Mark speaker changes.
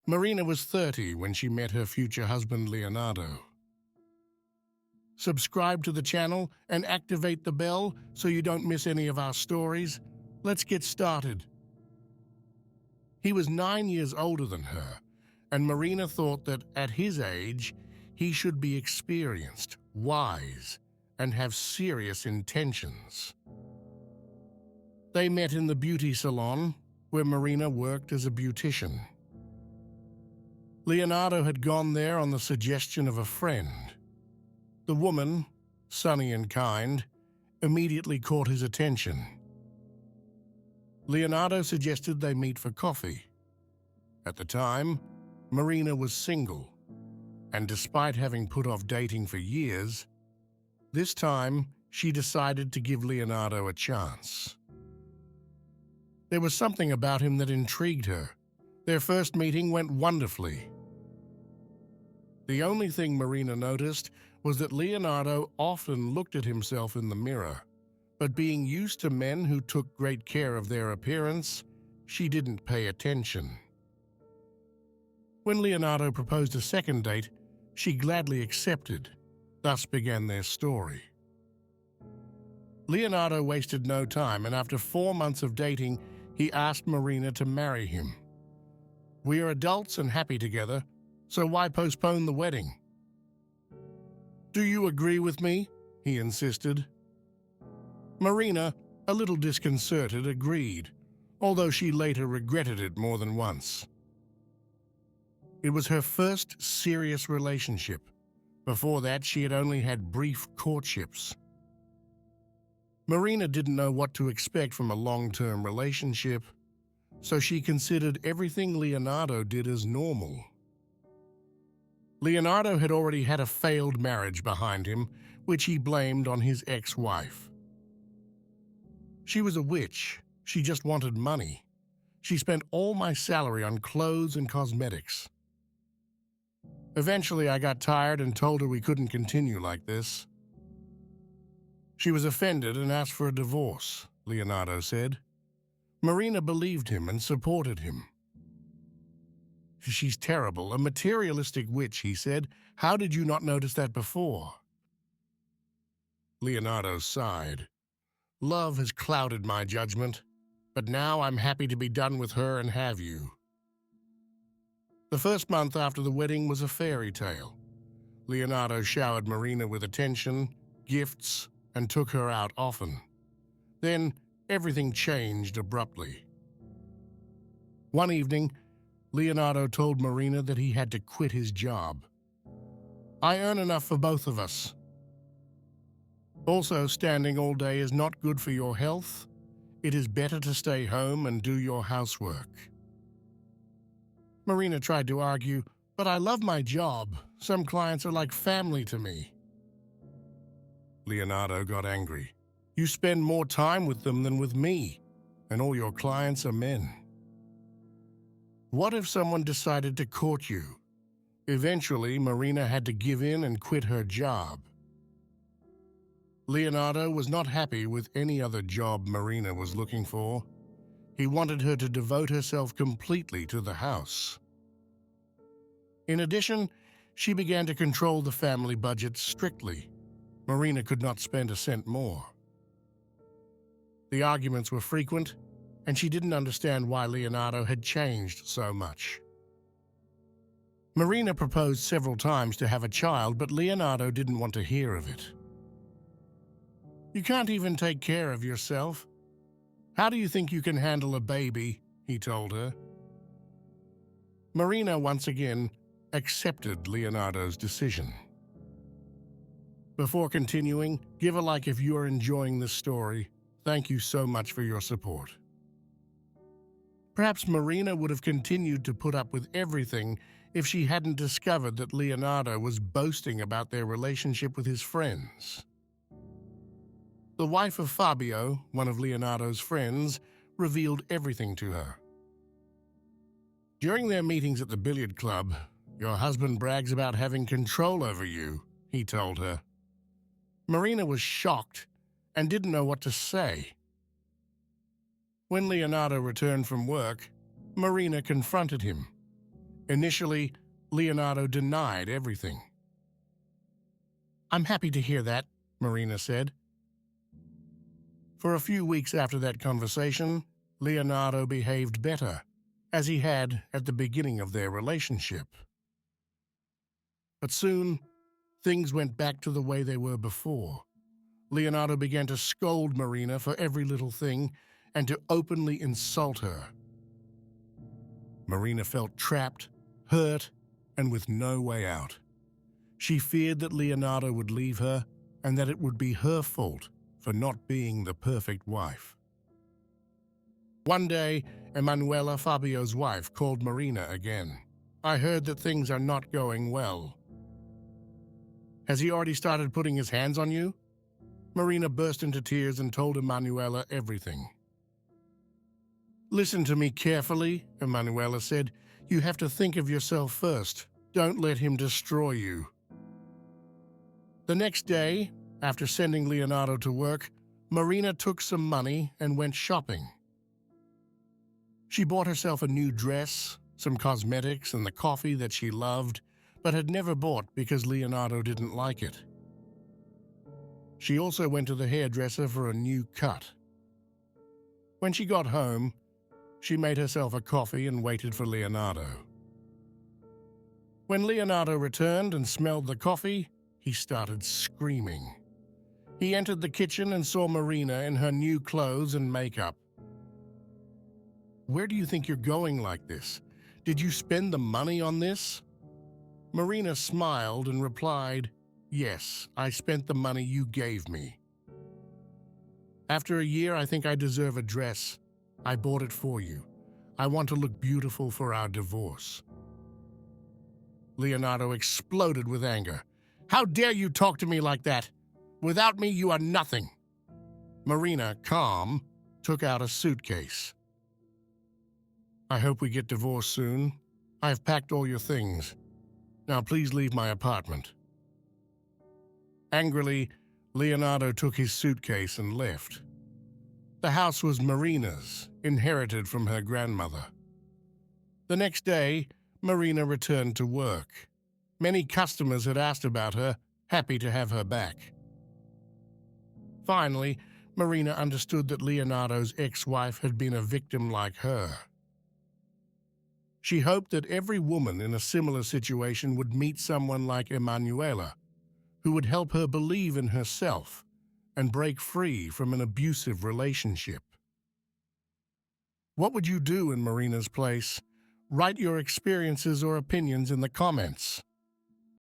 Speaker 1: Marina was 30 when she met her future husband, Leonardo. Subscribe to the channel and activate the bell so you don't miss any of our stories. Let's get started. He was 9 years older than her, and Marina thought that at his age, he should be experienced, wise, and have serious intentions. They met in the beauty salon, where Marina worked as a beautician. Leonardo had gone there on the suggestion of a friend. The woman, sunny and kind, immediately caught his attention. Leonardo suggested they meet for coffee. At the time, Marina was single, and despite having put off dating for years, this time she decided to give Leonardo a chance. There was something about him that intrigued her. Their first meeting went wonderfully. The only thing Marina noticed was that Leonardo often looked at himself in the mirror, but being used to men who took great care of their appearance, she didn't pay attention. When Leonardo proposed a second date, she gladly accepted. Thus began their story. Leonardo wasted no time, and after 4 months of dating, he asked Marina to marry him. "We are adults and happy together, so why postpone the wedding?" "Do you agree with me?" he insisted. Marina, a little disconcerted, agreed, although she later regretted it more than once. It was her first serious relationship. Before that, she had only had brief courtships. Marina didn't know what to expect from a long-term relationship, so she considered everything Leonardo did as normal. Leonardo had already had a failed marriage behind him, which he blamed on his ex-wife. She was a witch. She just wanted money. She spent all my salary on clothes and cosmetics. Eventually, I got tired and told her we couldn't continue like this. She was offended and asked for a divorce, Leonardo said. Marina believed him and supported him. "She's terrible, a materialistic witch," he said. "How did you not notice that before?" Leonardo sighed. "Love has clouded my judgment, but now I'm happy to be done with her and have you." The first month after the wedding was a fairy tale. Leonardo showered Marina with attention, gifts, and took her out often. Then everything changed abruptly. One evening, Leonardo told Marina that he had to quit his job. "I earn enough for both of us. Also, standing all day is not good for your health. It is better to stay home and do your housework." Marina tried to argue, "But I love my job. Some clients are like family to me." Leonardo got angry. "You spend more time with them than with me, and all your clients are men. What if someone decided to court you?" Eventually, Marina had to give in and quit her job. Leonardo was not happy with any other job Marina was looking for. He wanted her to devote herself completely to the house. In addition, she began to control the family budget strictly. Marina could not spend a cent more. The arguments were frequent, and she didn't understand why Leonardo had changed so much. Marina proposed several times to have a child, but Leonardo didn't want to hear of it. "You can't even take care of yourself. How do you think you can handle a baby?" he told her. Marina once again accepted Leonardo's decision. Before continuing, give a like if you are enjoying this story. Thank you so much for your support. Perhaps Marina would have continued to put up with everything if she hadn't discovered that Leonardo was boasting about their relationship with his friends. The wife of Fabio, one of Leonardo's friends, revealed everything to her. During their meetings at the billiard club, "Your husband brags about having control over you," he told her. Marina was shocked and didn't know what to say. When Leonardo returned from work, Marina confronted him. Initially, Leonardo denied everything. "I'm happy to hear that," Marina said. For a few weeks after that conversation, Leonardo behaved better, as he had at the beginning of their relationship. But soon, things went back to the way they were before. Leonardo began to scold Marina for every little thing and to openly insult her. Marina felt trapped, hurt, and with no way out. She feared that Leonardo would leave her and that it would be her fault for not being the perfect wife. One day, Emanuela, Fabio's wife, called Marina again. "I heard that things are not going well." "Has he already started putting his hands on you?" Marina burst into tears and told Emanuela everything. "Listen to me carefully," Emanuela said. "You have to think of yourself first. Don't let him destroy you." The next day, after sending Leonardo to work, Marina took some money and went shopping. She bought herself a new dress, some cosmetics, and the coffee that she loved, but had never bought because Leonardo didn't like it. She also went to the hairdresser for a new cut. When she got home, she made herself a coffee and waited for Leonardo. When Leonardo returned and smelled the coffee, he started screaming. He entered the kitchen and saw Marina in her new clothes and makeup. "Where do you think you're going like this? Did you spend the money on this?" Marina smiled and replied, "Yes, I spent the money you gave me. After a year, I think I deserve a dress. I bought it for you. I want to look beautiful for our divorce." Leonardo exploded with anger. "How dare you talk to me like that? Without me, you are nothing." Marina, calm, took out a suitcase. "I hope we get divorced soon. I have packed all your things. Now please leave my apartment." Angrily, Leonardo took his suitcase and left. The house was Marina's, inherited from her grandmother. The next day, Marina returned to work. Many customers had asked about her, happy to have her back. Finally, Marina understood that Leonardo's ex-wife had been a victim like her. She hoped that every woman in a similar situation would meet someone like Emanuela, who would help her believe in herself and break free from an abusive relationship. What would you do in Marina's place? Write your experiences or opinions in the comments.